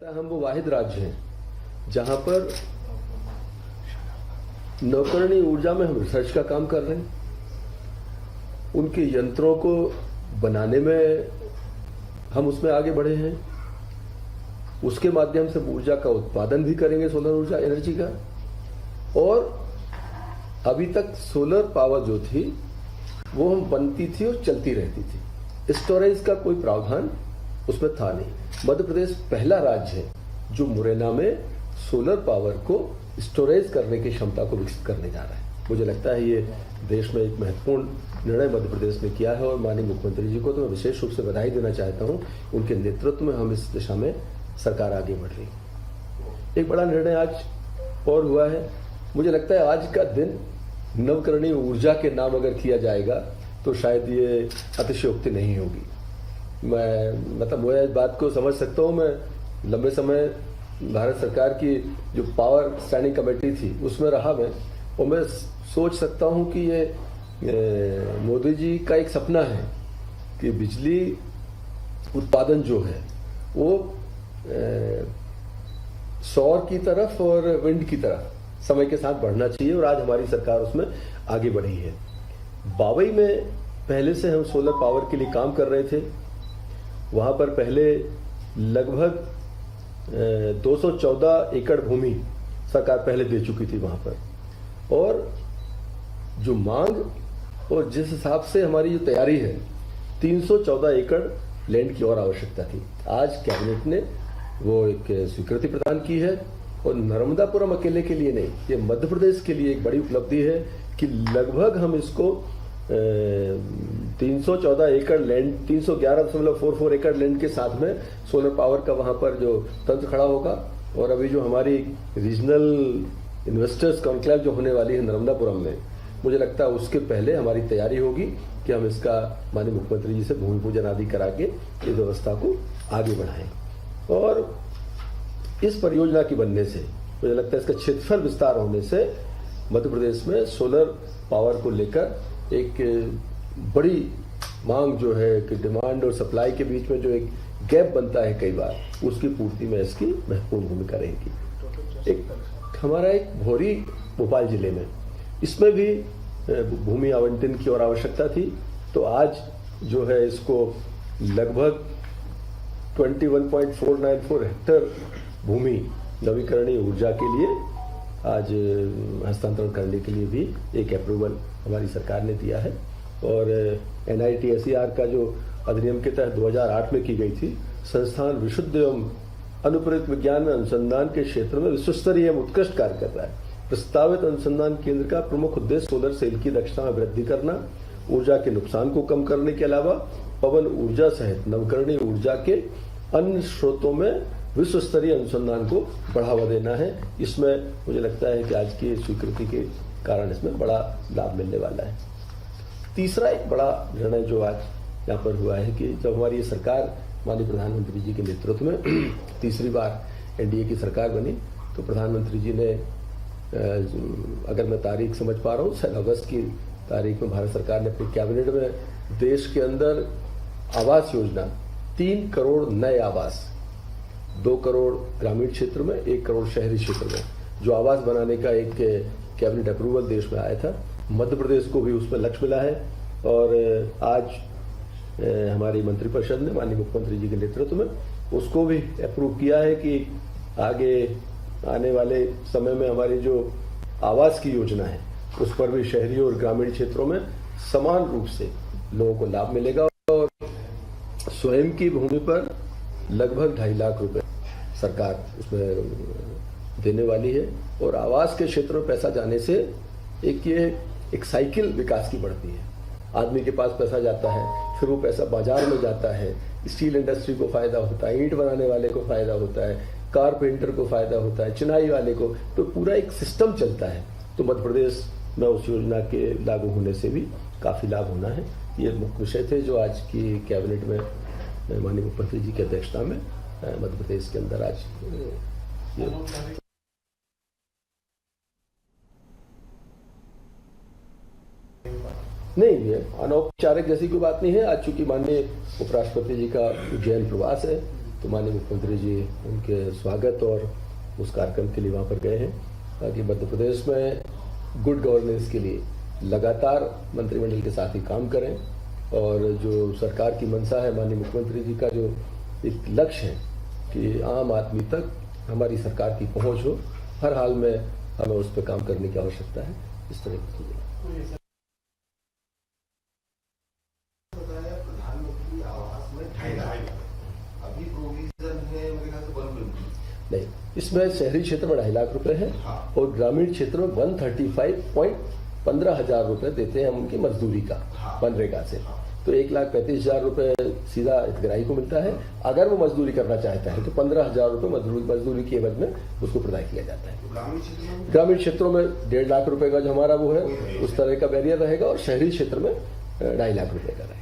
हम वो वाहिद राज्य हैं जहां पर नवकरणीय ऊर्जा में हम रिसर्च का काम कर रहे हैं। उनके यंत्रों को बनाने में हम उसमें आगे बढ़े हैं। उसके माध्यम से ऊर्जा का उत्पादन भी करेंगे, सोलर ऊर्जा एनर्जी का। और अभी तक सोलर पावर जो थी वो हम बनती थी और चलती रहती थी। स्टोरेज का कोई प्रावधान उसमें था नहीं। मध्य प्रदेश पहला राज्य है जो मुरैना में सोलर पावर को स्टोरेज करने की क्षमता को विकसित करने जा रहा है। मुझे लगता है ये देश में एक महत्वपूर्ण निर्णय मध्य प्रदेश ने किया है और माननीय मुख्यमंत्री जी को तो मैं विशेष रूप से बधाई देना चाहता हूँ। उनके नेतृत्व में हम इस दिशा में सरकार आगे बढ़ रही है। एक बड़ा निर्णय आज और हुआ है। मुझे लगता है आज का दिन नवकरणीय ऊर्जा के नाम अगर किया जाएगा तो शायद ये अतिशयोक्ति नहीं होगी। मैं इस बात को समझ सकता हूँ। मैं लंबे समय भारत सरकार की जो पावर स्टैंडिंग कमेटी थी उसमें रहा मैं, और मैं सोच सकता हूँ कि ये मोदी जी का एक सपना है कि बिजली उत्पादन जो है वो सौर की तरफ और विंड की तरफ समय के साथ बढ़ना चाहिए, और आज हमारी सरकार उसमें आगे बढ़ी है। बावई में पहले से हम सोलर पावर के लिए काम कर रहे थे। वहां पर पहले लगभग 214 एकड़ भूमि सरकार पहले दे चुकी थी वहां पर, और जो मांग और जिस हिसाब से हमारी जो तैयारी है 314 एकड़ लैंड की और आवश्यकता थी। आज कैबिनेट ने वो एक स्वीकृति प्रदान की है, और नर्मदापुरम अकेले के लिए नहीं, ये मध्य प्रदेश के लिए एक बड़ी उपलब्धि है कि लगभग हम इसको 314 एकड़ लैंड 311.44 एकड़ लैंड के साथ में सोलर पावर का वहां पर जो तंत्र खड़ा होगा। और अभी जो हमारी रीजनल इन्वेस्टर्स कॉन्क्लेव जो होने वाली है नर्मदापुरम में, मुझे लगता है उसके पहले हमारी तैयारी होगी कि हम इसका माननीय मुख्यमंत्री जी से भूमि पूजन आदि करा के इस व्यवस्था को आगे बढ़ाएं। और इस परियोजना की बनने से मुझे लगता है इसका क्षेत्रफल विस्तार होने से मध्य प्रदेश में सोलर पावर को लेकर एक बड़ी मांग जो है कि डिमांड और सप्लाई के बीच में जो एक गैप बनता है कई बार, उसकी पूर्ति में इसकी महत्वपूर्ण भूमिका रहेगी। एक हमारा एक भोरी भोपाल जिले में, इसमें भी भूमि आवंटन की और आवश्यकता थी। तो आज जो है इसको लगभग 21.494 हेक्टेयर भूमि नवीकरणीय ऊर्जा के लिए आज हस्तांतरण करने के लिए भी एक अप्रूवल हमारी सरकार ने दिया है। और NITSER का जो अधिनियम के तहत 2008 में की गई थी, संस्थान विशुद्ध एवं अनुप्रयुक्त विज्ञान में अनुसंधान के क्षेत्र में विश्वस्तरीय एवं उत्कृष्ट कार्य कर रहा है। प्रस्तावित अनुसंधान केंद्र का प्रमुख उद्देश्य सोलर सेल की दक्षता में वृद्धि करना, ऊर्जा के नुकसान को कम करने के अलावा पवन ऊर्जा सहित नवकरणीय ऊर्जा के अन्य स्रोतों में विश्व स्तरीय अनुसंधान को बढ़ावा देना है। इसमें मुझे लगता है कि आज की स्वीकृति के कारण इसमें बड़ा लाभ मिलने वाला है। तीसरा एक बड़ा निर्णय जो आज यहाँ पर हुआ है कि जब हमारी ये सरकार माननीय प्रधानमंत्री जी के नेतृत्व में तीसरी बार NDA की सरकार बनी, तो प्रधानमंत्री जी ने, अगर मैं तारीख समझ पा रहा हूँ, 7 अगस्त की तारीख में भारत सरकार ने अपने कैबिनेट में देश के अंदर आवास योजना 3 करोड़ नए आवास, 2 करोड़ ग्रामीण क्षेत्र में, 1 करोड़ शहरी क्षेत्र में जो आवास बनाने का एक कैबिनेट अप्रूवल देश में आया था। मध्य प्रदेश को भी उसमें लक्ष्य मिला है, और आज हमारी मंत्रिपरिषद ने माननीय मुख्यमंत्री जी के नेतृत्व में उसको भी अप्रूव किया है कि आगे आने वाले समय में हमारी जो आवास की योजना है उस पर भी शहरी और ग्रामीण क्षेत्रों में समान रूप से लोगों को लाभ मिलेगा। और स्वयं की भूमि पर लगभग 2.5 लाख रुपए सरकार उसमें देने वाली है। और आवास के क्षेत्र में पैसा जाने से एक साइकिल विकास की बढ़ती है। आदमी के पास पैसा जाता है, फिर वो पैसा बाजार में जाता है, स्टील इंडस्ट्री को फायदा होता है, ईंट बनाने वाले को फायदा होता है, कारपेंटर को फायदा होता है, चिनाई वाले को, तो पूरा एक सिस्टम चलता है। तो मध्य प्रदेश में उस योजना के लागू होने से भी काफी लाभ होना है। ये मुख्य विषय थे जो आज की कैबिनेट में माननीय मुख्यमंत्री जी की अध्यक्षता में मध्य प्रदेश के अंदर आज नहीं, ये अनौपचारिक जैसी कोई बात नहीं है। आज चूंकि माननीय उपराष्ट्रपति जी का उज्जैन प्रवास है, तो माननीय मुख्यमंत्री जी उनके स्वागत और उस कार्यक्रम के लिए वहाँ पर गए हैं ताकि मध्य प्रदेश में गुड गवर्नेंस के लिए लगातार मंत्रिमंडल के साथ ही काम करें और जो सरकार की मंशा है, माननीय मुख्यमंत्री जी का जो एक लक्ष्य है कि आम आदमी तक हमारी सरकार की पहुंच हो, हर हाल में हमें उस पर काम करने की आवश्यकता है। इस तरह की चीजें प्रधानमंत्री आवास में 2.5 अभी प्रोविजन है मेरे ख्याल से 120 नहीं, इसमें शहरी क्षेत्र में 2.5 लाख रुपए है और ग्रामीण क्षेत्र में 135.15 रुपए देते हैं हम उनकी मजदूरी का मनरेगा से। तो 1,35,000 रुपए सीधा हितग्राही को मिलता है। अगर वो मजदूरी करना चाहता है तो 15,000 रुपए मजदूरी के एवज में उसको प्रदान किया जाता है। ग्रामीण क्षेत्रों में 1.5 लाख रुपए का जो हमारा वो है उस तरह का बैरियर रहेगा और शहरी क्षेत्र में 2.5 लाख रुपए का रहेगा।